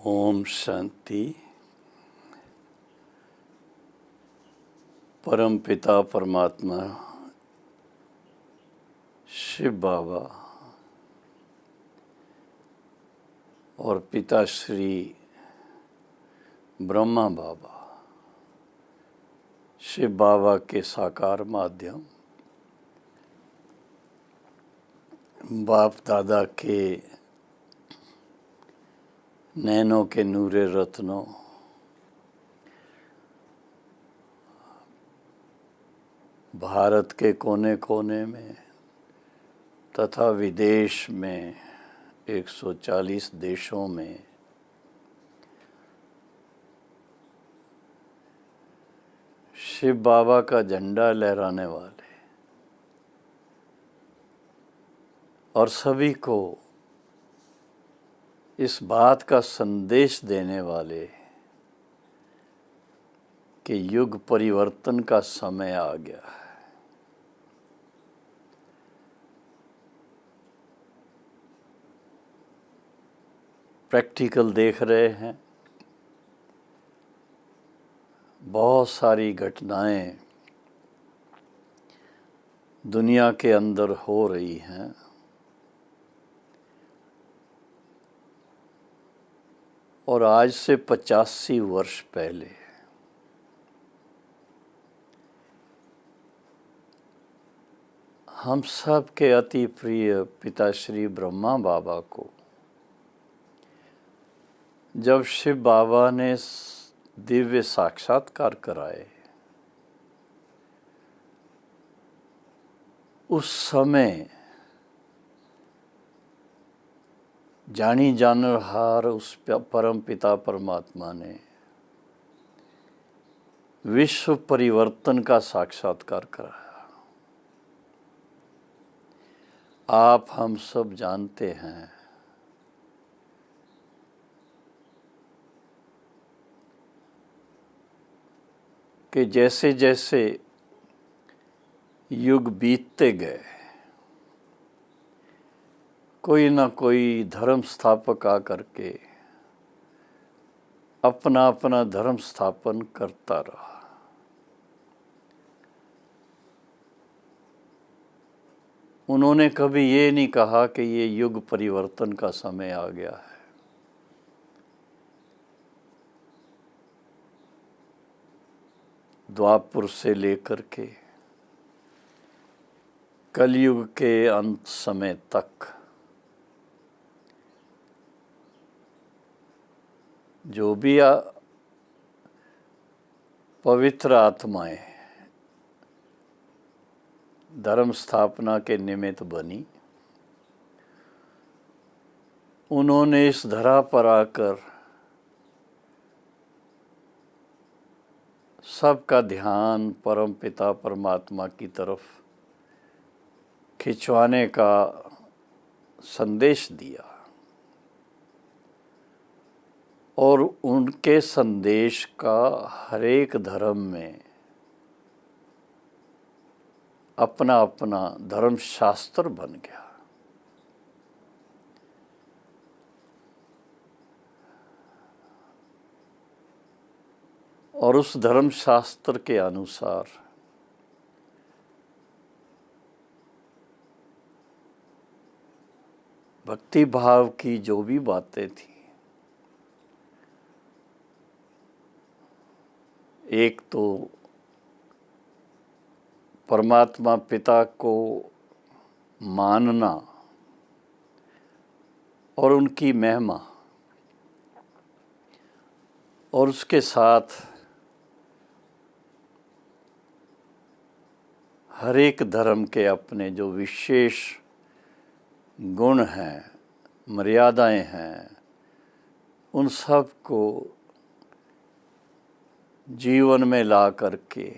ओम शांति। परम पिता परमात्मा शिव बाबा और पिता श्री ब्रह्मा बाबा, शिव बाबा के साकार माध्यम, बाप दादा के नैनों के नूरे रत्नों, भारत के कोने कोने में तथा विदेश में 140 देशों में शिव बाबा का झंडा लहराने वाले और सभी को इस बात का संदेश देने वाले कि युग परिवर्तन का समय आ गया है। प्रैक्टिकल देख रहे हैं, बहुत सारी घटनाएं दुनिया के अंदर हो रही हैं। और आज से 85 वर्ष पहले हम सब के अति प्रिय पिता श्री ब्रह्मा बाबा को जब शिव बाबा ने दिव्य साक्षात्कार कराए, उस समय जानी जानहार उस परम पिता परमात्मा ने विश्व परिवर्तन का साक्षात्कार कराया। आप हम सब जानते हैं कि जैसे जैसे युग बीतते गए, कोई ना कोई धर्म स्थापक आकर के अपना अपना धर्म स्थापन करता रहा। उन्होंने कभी ये नहीं कहा कि ये युग परिवर्तन का समय आ गया है। द्वापर से लेकर के कलयुग के अंत समय तक जो भी पवित्र आत्माएं धर्म स्थापना के निमित्त बनी, उन्होंने इस धरा पर आकर सबका ध्यान परम पिता परमात्मा की तरफ खिंचवाने का संदेश दिया। और उनके संदेश का हर एक धर्म में अपना अपना धर्म शास्त्र बन गया। और उस धर्म शास्त्र के अनुसार भक्ति भाव की जो भी बातें थी, एक तो परमात्मा पिता को मानना और उनकी महिमा, और उसके साथ हर एक धर्म के अपने जो विशेष गुण हैं, मर्यादाएं हैं, उन सब को जीवन में ला करके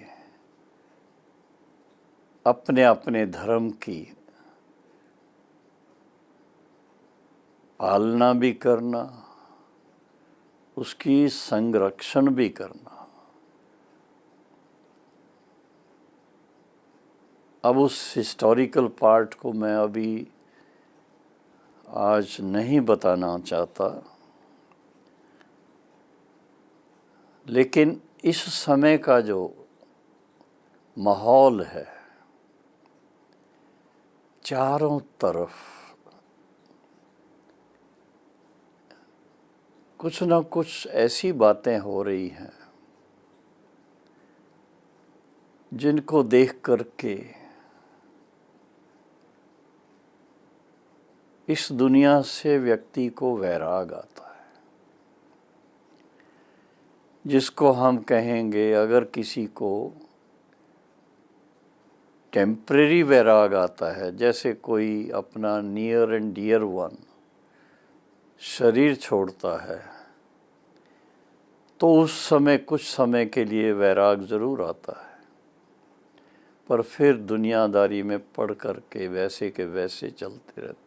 अपने अपने धर्म की पालना भी करना, उसकी संरक्षण भी करना। अब उस हिस्टोरिकल पार्ट को मैं अभी आज नहीं बताना चाहता, लेकिन इस समय का जो माहौल है, चारों तरफ कुछ न कुछ ऐसी बातें हो रही हैं जिनको देख करके इस दुनिया से व्यक्ति को वैराग आता है। जिसको हम कहेंगे, अगर किसी को टेम्परेरी वैराग आता है, जैसे कोई अपना नियर एंड डियर वन शरीर छोड़ता है, तो उस समय कुछ समय के लिए वैराग ज़रूर आता है, पर फिर दुनियादारी में पड़ कर के वैसे के वैसे चलते रहते हैं।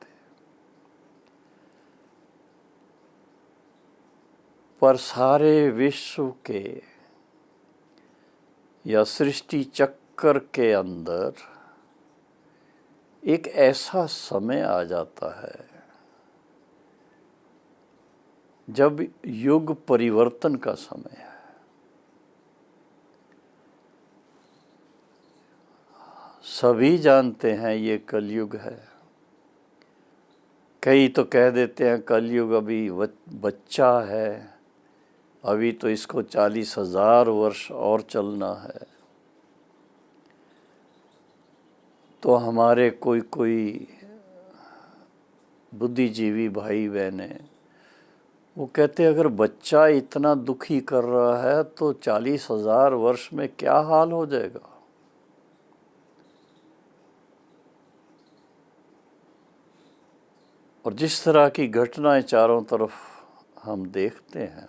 पर सारे विश्व के या सृष्टि चक्कर के अंदर एक ऐसा समय आ जाता है जब युग परिवर्तन का समय है। सभी जानते हैं ये कलयुग है। कई तो कह देते हैं कलयुग अभी बच्चा है, अभी तो इसको 40,000 वर्ष और चलना है। तो हमारे कोई बुद्धिजीवी भाई बहने वो कहते अगर बच्चा इतना दुखी कर रहा है तो 40,000 वर्ष में क्या हाल हो जाएगा। और जिस तरह की घटनाएं चारों तरफ हम देखते हैं,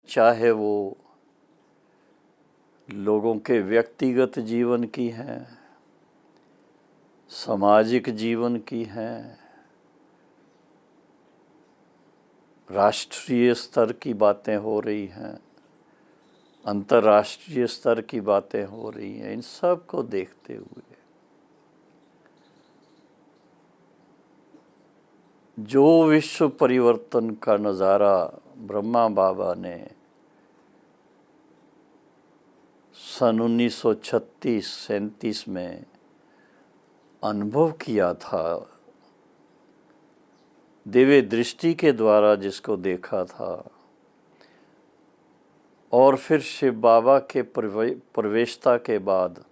चाहे वो लोगों के व्यक्तिगत जीवन की हैं, सामाजिक जीवन की हैं, राष्ट्रीय स्तर की बातें हो रही हैं, अंतर्राष्ट्रीय स्तर की बातें हो रही हैं, इन सब को देखते हुए जो विश्व परिवर्तन का नज़ारा ब्रह्मा बाबा ने सन 1936-37 में अनुभव किया था, दिव्य दृष्टि के द्वारा जिसको देखा था, और फिर शिव बाबा के प्रवेशता के बाद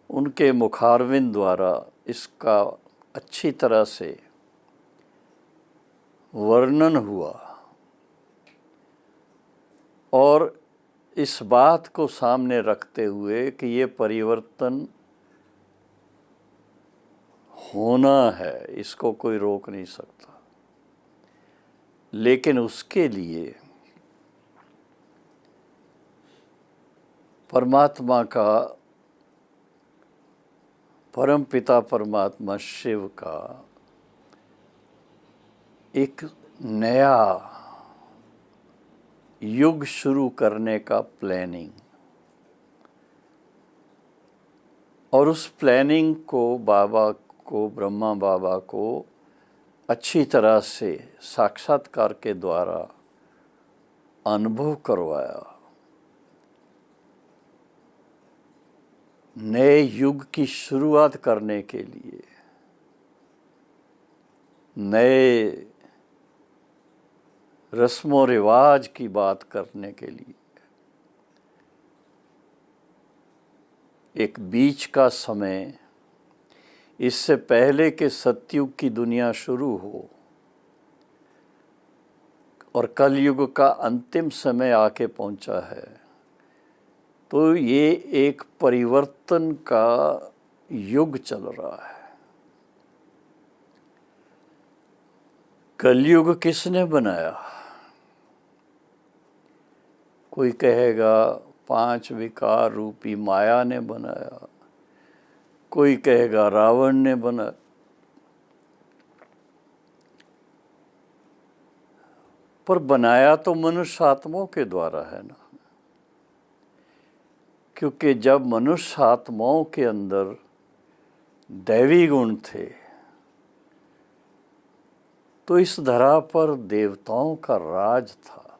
उनके मुखारविंद द्वारा इसका अच्छी तरह से वर्णन हुआ, और इस बात को सामने रखते हुए कि ये परिवर्तन होना है, इसको कोई रोक नहीं सकता, लेकिन उसके लिए परमात्मा का, परम पिता परमात्मा शिव का एक नया युग शुरू करने का प्लानिंग, और उस प्लानिंग को ब्रह्मा बाबा को अच्छी तरह से साक्षात्कार के द्वारा अनुभव करवाया। नए युग की शुरुआत करने के लिए, नए रस्मों रिवाज की बात करने के लिए, एक बीच का समय, इससे पहले कि सतयुग की दुनिया शुरू हो और कलयुग का अंतिम समय आके पहुंचा है, तो ये एक परिवर्तन का युग चल रहा है। कलयुग किसने बनाया? कोई कहेगा 5 विकार रूपी माया ने बनाया, कोई कहेगा रावण ने बनाया, पर बनाया तो मनुष्य आत्माओं के द्वारा है ना। क्योंकि जब मनुष्य आत्माओं के अंदर दैवी गुण थे तो इस धरा पर देवताओं का राज था,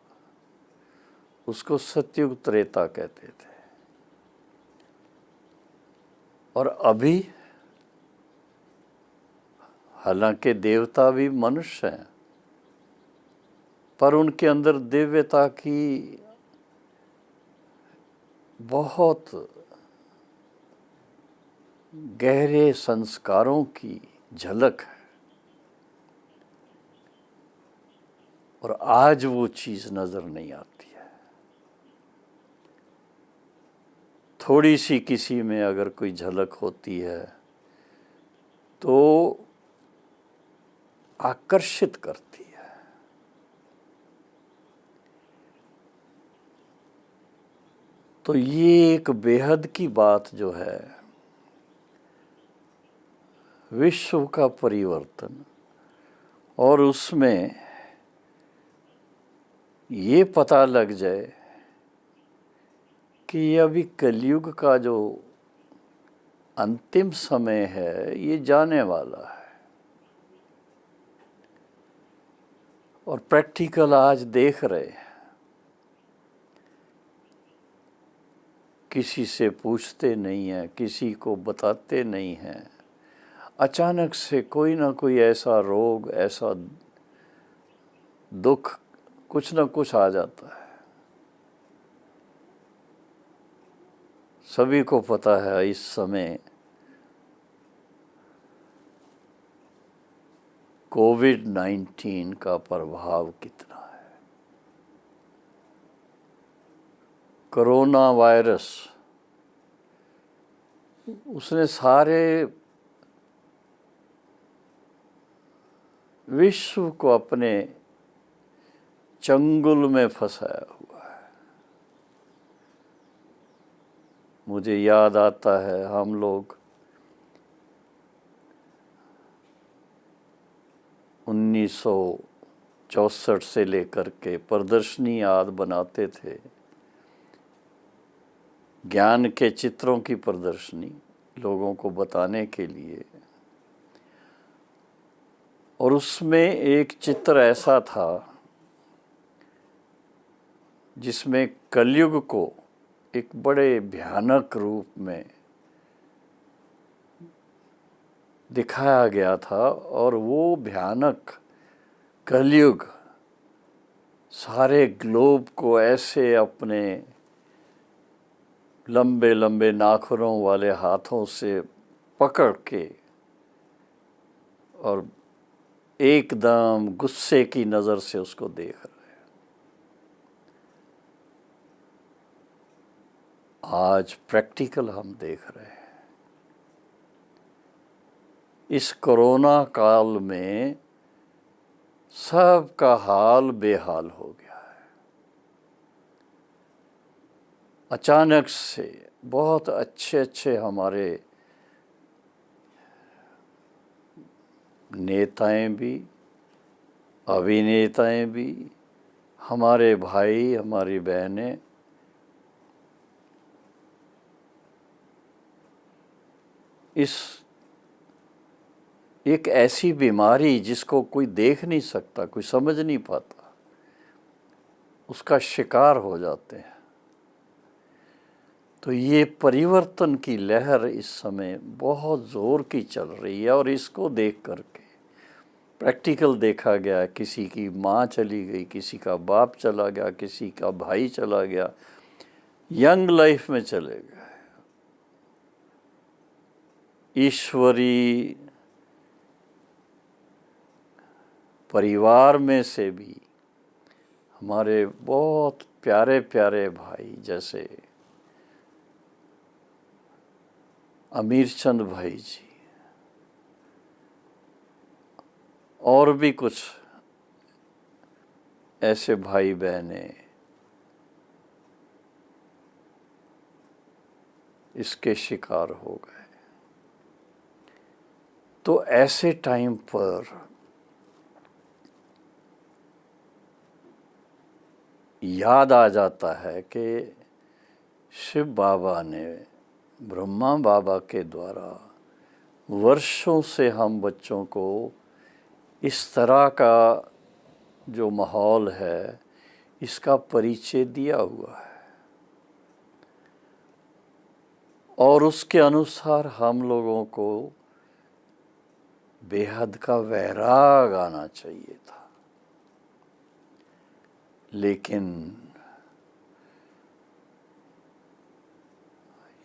उसको सतयुग त्रेता कहते थे। और अभी हालांकि देवता भी मनुष्य हैं, पर उनके अंदर दिव्यता की बहुत गहरे संस्कारों की झलक है। और आज वो चीज़ नज़र नहीं आती है। थोड़ी सी किसी में अगर कोई झलक होती है तो आकर्षित करती है। तो ये एक बेहद की बात जो है, विश्व का परिवर्तन, और उसमें ये पता लग जाए कि ये अभी कलयुग का जो अंतिम समय है ये जाने वाला है। और प्रैक्टिकल आज देख रहे हैं, किसी से पूछते नहीं हैं, किसी को बताते नहीं हैं, अचानक से कोई ना कोई ऐसा रोग, ऐसा दुख, कुछ ना कुछ आ जाता है। सभी को पता है इस समय कोविड-19 का प्रभाव कितना है। कोरोना वायरस उसने सारे विश्व को अपने चंगुल में फंसाया हुआ है। मुझे याद आता है हम लोग 1964 से लेकर के प्रदर्शनी याद बनाते थे, ज्ञान के चित्रों की प्रदर्शनी, लोगों को बताने के लिए। और उसमें एक चित्र ऐसा था जिसमें कलयुग को एक बड़े भयानक रूप में दिखाया गया था। और वो भयानक कलयुग सारे ग्लोब को ऐसे अपने लंबे लंबे नाखूनों वाले हाथों से पकड़ के और एकदम गुस्से की नज़र से उसको देख रहे हैं। आज प्रैक्टिकल हम देख रहे हैं। इस कोरोना काल में सबका हाल बेहाल हो गया है। अचानक से बहुत अच्छे अच्छे हमारे नेताएं भी, अभिनेताएं भी, हमारे भाई, हमारी बहनें इस एक ऐसी बीमारी जिसको कोई देख नहीं सकता, कोई समझ नहीं पाता, उसका शिकार हो जाते हैं। तो ये परिवर्तन की लहर इस समय बहुत ज़ोर की चल रही है। और इसको देख करके प्रैक्टिकल देखा गया, किसी की माँ चली गई, किसी का बाप चला गया, किसी का भाई चला गया, यंग लाइफ में चले गए। ईश्वरी परिवार में से भी हमारे बहुत प्यारे प्यारे भाई, जैसे अमीर चंद भाई जी, और भी कुछ ऐसे भाई बहनें इसके शिकार हो गए। तो ऐसे टाइम पर याद आ जाता है कि शिव बाबा ने ब्रह्मा बाबा के द्वारा वर्षों से हम बच्चों को इस तरह का जो माहौल है इसका परिचय दिया हुआ है और उसके अनुसार हम लोगों को बेहद का वैराग आना चाहिए था। लेकिन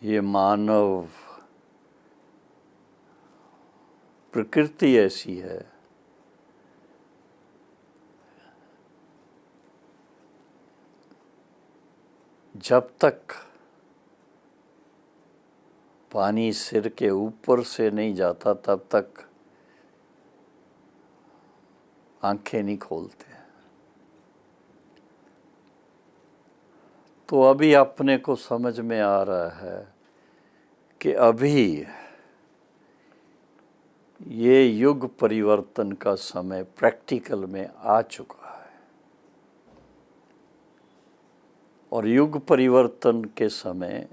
ये मानव प्रकृति ऐसी है जब तक पानी सिर के ऊपर से नहीं जाता तब तक आंखें नहीं खोलते। तो अभी अपने को समझ में आ रहा है कि अभी ये युग परिवर्तन का समय प्रैक्टिकल में आ चुका है और युग परिवर्तन के समय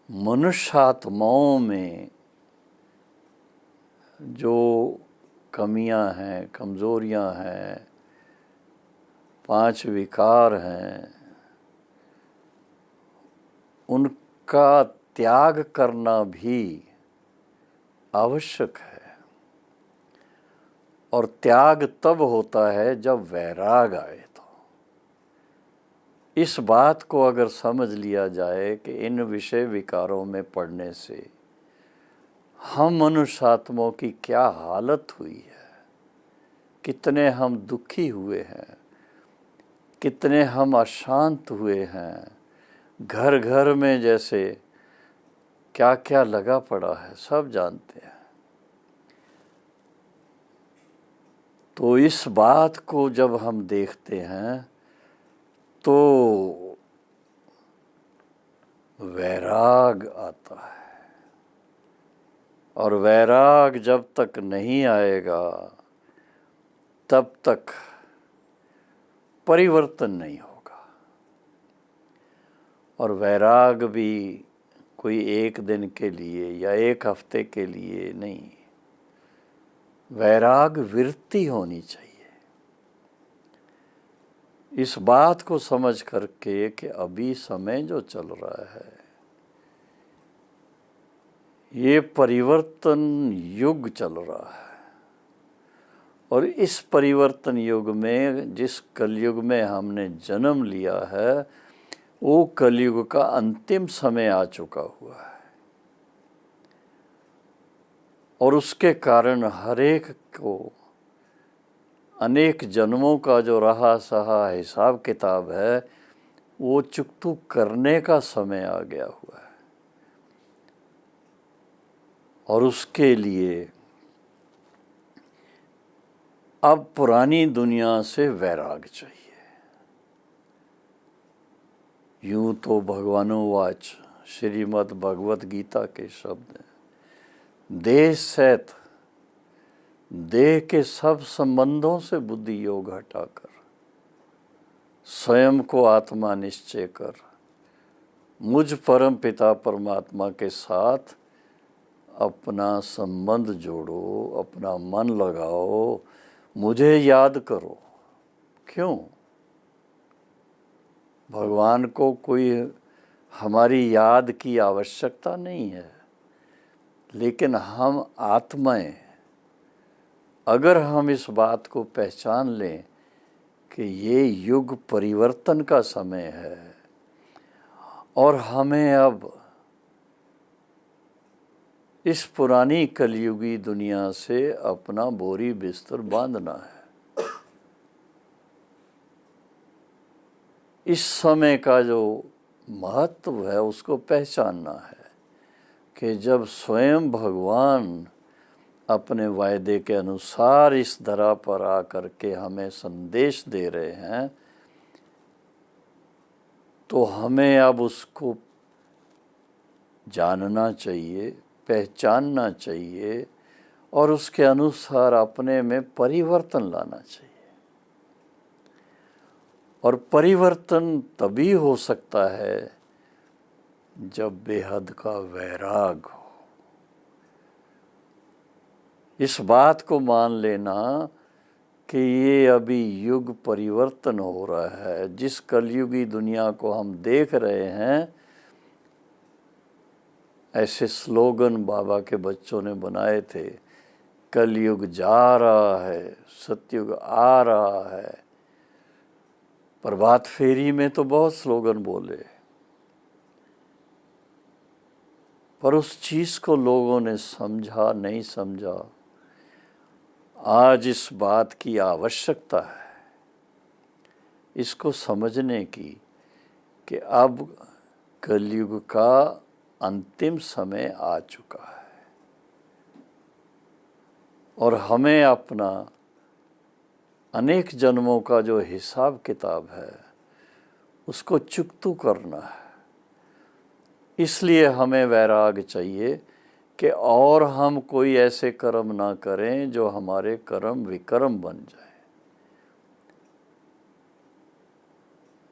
मनुष्य आत्माओं में जो कमियां हैं, कमजोरियां हैं, 5 विकार हैं, उनका त्याग करना भी आवश्यक है। और त्याग तब होता है जब वैराग आए। तो इस बात को अगर समझ लिया जाए कि इन विषय विकारों में पड़ने से हम मनुष्य आत्माओं की क्या हालत हुई है, कितने हम दुखी हुए हैं, कितने हम अशांत हुए हैं, घर घर में जैसे क्या क्या लगा पड़ा है, सब जानते हैं। तो इस बात को जब हम देखते हैं तो वैराग आता है और वैराग जब तक नहीं आएगा तब तक परिवर्तन नहीं होगा। और वैराग भी कोई एक दिन के लिए या एक हफ्ते के लिए नहीं, वैराग वृत्ति होनी चाहिए। इस बात को समझ करके कि अभी समय जो चल रहा है ये परिवर्तन युग चल रहा है और इस परिवर्तन युग में जिस कलयुग में हमने जन्म लिया है वो कलयुग का अंतिम समय आ चुका हुआ है और उसके कारण हर एक को अनेक जन्मों का जो रहा सहा हिसाब किताब है वो चुकतू करने का समय आ गया हुआ है। और उसके लिए अब पुरानी दुनिया से वैराग चाहिए। यूं तो भगवानुवाच श्रीमद् भगवत गीता के शब्द हैं, देह सहित देह के सब संबंधों से बुद्धि योग हटाकर स्वयं को आत्मा निश्चय कर मुझ परम पिता परमात्मा के साथ अपना संबंध जोड़ो, अपना मन लगाओ, मुझे याद करो। क्यों? भगवान को कोई हमारी याद की आवश्यकता नहीं है, लेकिन हम आत्माएं अगर हम इस बात को पहचान लें कि ये युग परिवर्तन का समय है और हमें अब इस पुरानी कलयुगी दुनिया से अपना बोरी बिस्तर बांधना है। इस समय का जो महत्व है उसको पहचानना है कि जब स्वयं भगवान अपने वायदे के अनुसार इस धरा पर आकर के हमें संदेश दे रहे हैं तो हमें अब उसको जानना चाहिए, पहचानना चाहिए और उसके अनुसार अपने में परिवर्तन लाना चाहिए। और परिवर्तन तभी हो सकता है जब बेहद का वैराग हो। इस बात को मान लेना कि ये अभी युग परिवर्तन हो रहा है। जिस कलयुगी दुनिया को हम देख रहे हैं, ऐसे स्लोगन बाबा के बच्चों ने बनाए थे, कलयुग जा रहा है, सतयुग आ रहा है। प्रभात फेरी में तो बहुत स्लोगन बोले, पर उस चीज़ को लोगों ने समझा नहीं समझा। आज इस बात की आवश्यकता है, इसको समझने की, कि अब कलयुग का अंतिम समय आ चुका है और हमें अपना अनेक जन्मों का जो हिसाब किताब है उसको चुकतू करना है। इसलिए हमें वैराग चाहिए कि और हम कोई ऐसे कर्म ना करें जो हमारे कर्म विकर्म बन जाए।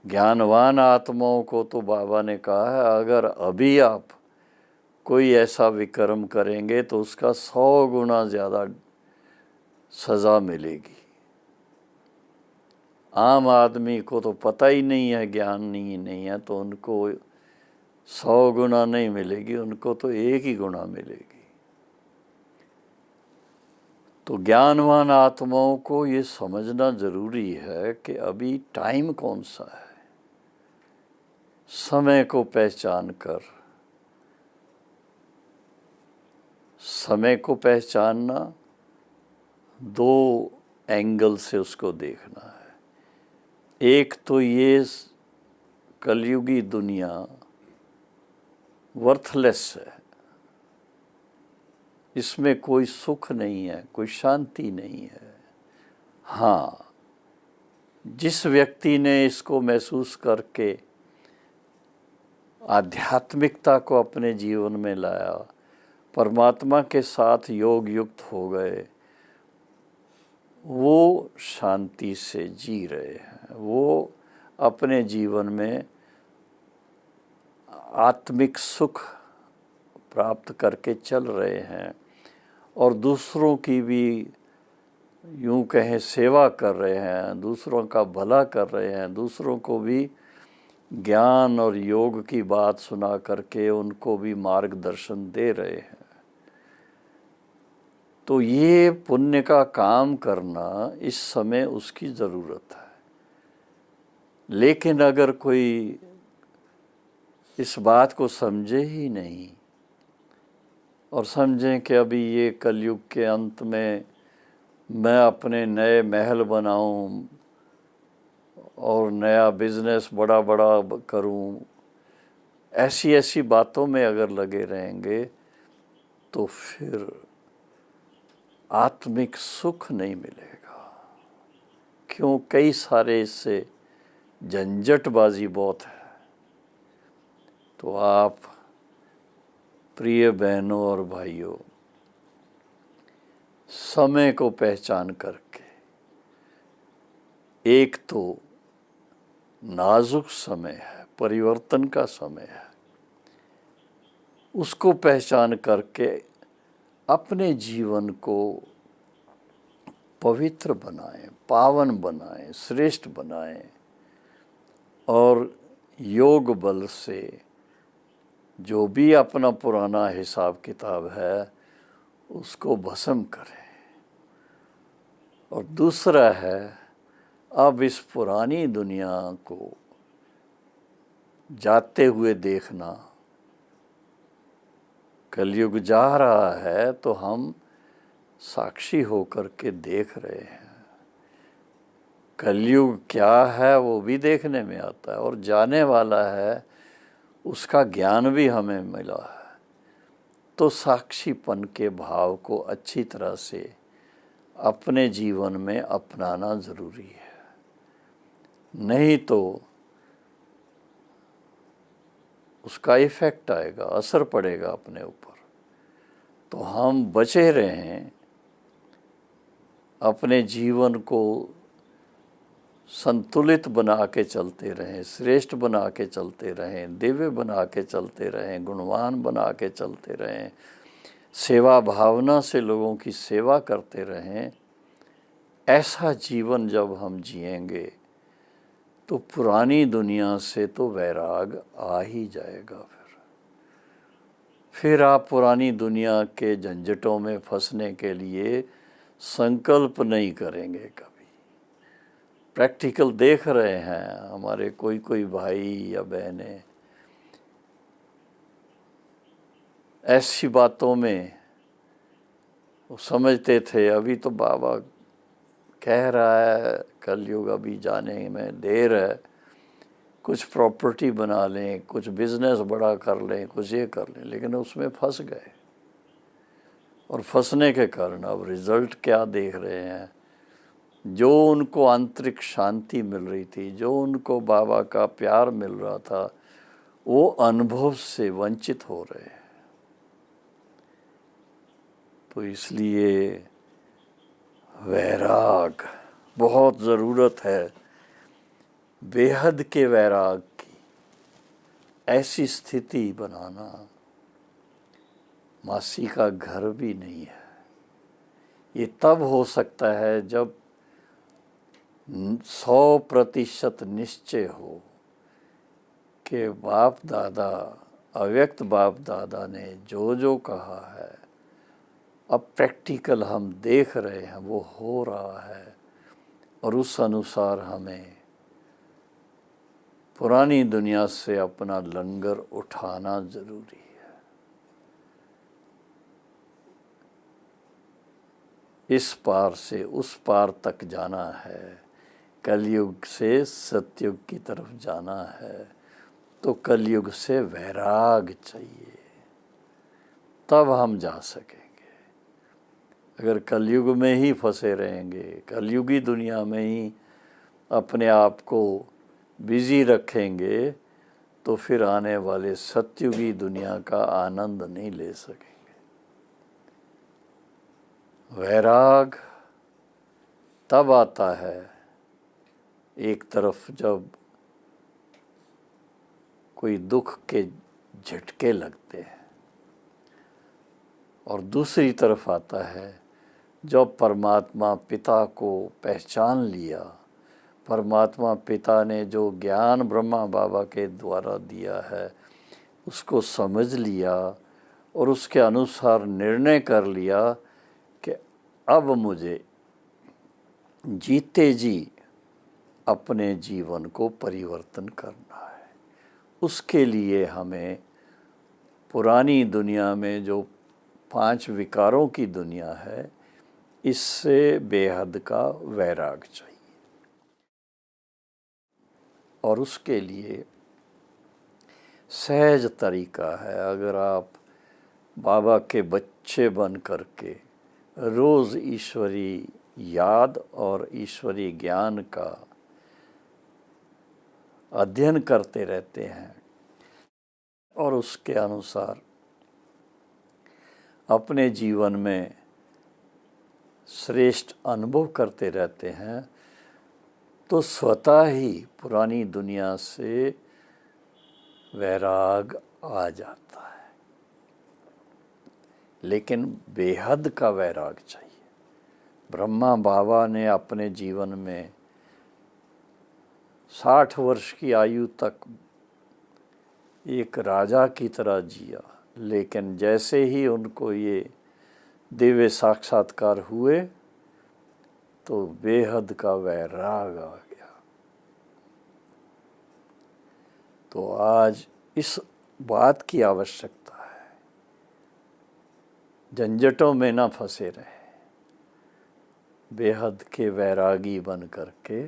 ज्ञानवान आत्माओं को तो बाबा ने कहा है, अगर अभी आप कोई ऐसा विकर्म करेंगे तो उसका 100 गुना ज़्यादा सज़ा मिलेगी। आम आदमी को तो पता ही नहीं है, ज्ञान नहीं है, तो उनको 100 गुना नहीं मिलेगी, उनको तो 1 ही गुना मिलेगी। तो ज्ञानवान आत्माओं को ये समझना ज़रूरी है कि अभी टाइम कौन सा है। समय को पहचान कर, समय को पहचानना 2 एंगल से उसको देखना है। एक तो ये कलयुगी दुनिया वर्थलेस है, इसमें कोई सुख नहीं है, कोई शांति नहीं है। हाँ, जिस व्यक्ति ने इसको महसूस करके आध्यात्मिकता को अपने जीवन में लाया, परमात्मा के साथ योग युक्त हो गए, वो शांति से जी रहे हैं। वो अपने जीवन में आत्मिक सुख प्राप्त करके चल रहे हैं और दूसरों की भी यूँ कहें सेवा कर रहे हैं, दूसरों का भला कर रहे हैं, दूसरों को भी ज्ञान और योग की बात सुना करके उनको भी मार्गदर्शन दे रहे हैं। तो ये पुण्य का काम करना इस समय उसकी ज़रूरत है। लेकिन अगर कोई इस बात को समझे ही नहीं और समझें कि अभी ये कलयुग के अंत में मैं अपने नए महल बनाऊं और नया बिजनेस बड़ा बड़ा करूं, ऐसी बातों में अगर लगे रहेंगे तो फिर आत्मिक सुख नहीं मिलेगा। क्यों? कई सारे इससे झंझटबाजी बहुत है। तो आप प्रिय बहनों और भाइयों, समय को पहचान करके, एक तो नाजुक समय है, परिवर्तन का समय है, उसको पहचान करके अपने जीवन को पवित्र बनाएं, पावन बनाएं, श्रेष्ठ बनाएं और योग बल से जो भी अपना पुराना हिसाब किताब है उसको भस्म करें। और दूसरा है, अब इस पुरानी दुनिया को जाते हुए देखना। कलयुग जा रहा है तो हम साक्षी होकर के देख रहे हैं। कलयुग क्या है वो भी देखने में आता है और जाने वाला है उसका ज्ञान भी हमें मिला है। तो साक्षीपन के भाव को अच्छी तरह से अपने जीवन में अपनाना ज़रूरी है, नहीं तो उसका इफ़ेक्ट आएगा, असर पड़ेगा अपने ऊपर। तो हम बचे रहें, अपने जीवन को संतुलित बना के चलते रहें, श्रेष्ठ बना के चलते रहें, दिव्य बना के चलते रहें, गुणवान बना के चलते रहें, सेवा भावना से लोगों की सेवा करते रहें, ऐसा जीवन जब हम जिएंगे तो पुरानी दुनिया से तो वैराग आ ही जाएगा। फिर आप पुरानी दुनिया के झंझटों में फंसने के लिए संकल्प नहीं करेंगे कभी। प्रैक्टिकल देख रहे हैं हमारे कोई कोई भाई या बहनें ऐसी बातों में वो समझते थे अभी तो बाबा कह रहा है कलयुग अभी जाने में देर है, कुछ प्रॉपर्टी बना लें, कुछ बिजनेस बड़ा कर लें, कुछ ये कर लें, लेकिन उसमें फंस गए। और फंसने के कारण अब रिजल्ट क्या देख रहे हैं, जो उनको आंतरिक शांति मिल रही थी, जो उनको बाबा का प्यार मिल रहा था, वो अनुभव से वंचित हो रहे हैं। तो इसलिए वैराग बहुत ज़रूरत है, बेहद के वैराग की ऐसी स्थिति बनाना मासी का घर भी नहीं है। ये तब हो सकता है जब 100% निश्चय हो कि बाप दादा, अव्यक्त बाप दादा ने जो जो कहा है अब प्रैक्टिकल हम देख रहे हैं वो हो रहा है, और उस अनुसार हमें पुरानी दुनिया से अपना लंगर उठाना जरूरी है। इस पार से उस पार तक जाना है, कलयुग से सतयुग की तरफ जाना है, तो कलयुग से वैराग चाहिए, तब हम जा सकेंगे। अगर कलयुग में ही फंसे रहेंगे, कलयुगी दुनिया में ही अपने आप को बिजी रखेंगे, तो फिर आने वाले सतयुगी दुनिया का आनंद नहीं ले सकेंगे। वैराग तब आता है एक तरफ जब कोई दुख के झटके लगते हैं, और दूसरी तरफ आता है जब परमात्मा पिता को पहचान लिया, परमात्मा पिता ने जो ज्ञान ब्रह्मा बाबा के द्वारा दिया है उसको समझ लिया, और उसके अनुसार निर्णय कर लिया कि अब मुझे जीते जी अपने जीवन को परिवर्तन करना है। उसके लिए हमें पुरानी दुनिया में जो 5 विकारों की दुनिया है, इससे बेहद का वैराग चाहिए। और उसके लिए सहज तरीका है, अगर आप बाबा के बच्चे बन करके रोज़ ईश्वरी याद और ईश्वरी ज्ञान का अध्ययन करते रहते हैं और उसके अनुसार अपने जीवन में श्रेष्ठ अनुभव करते रहते हैं, तो स्वतः ही पुरानी दुनिया से वैराग आ जाता है। लेकिन बेहद का वैराग चाहिए। ब्रह्मा बाबा ने अपने जीवन में 60 वर्ष की आयु तक एक राजा की तरह जिया, लेकिन जैसे ही उनको ये दिव्य साक्षात्कार हुए तो बेहद का वैराग आ गया। तो आज इस बात की आवश्यकता है, झंझटों में ना फंसे रहे, बेहद के वैरागी बन करके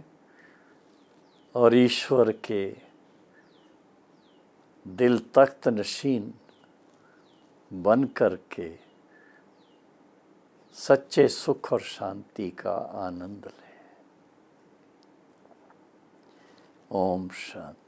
और ईश्वर के दिल तख्त नशीन बन करके सच्चे सुख और शांति का आनंद लें। ओम शांति।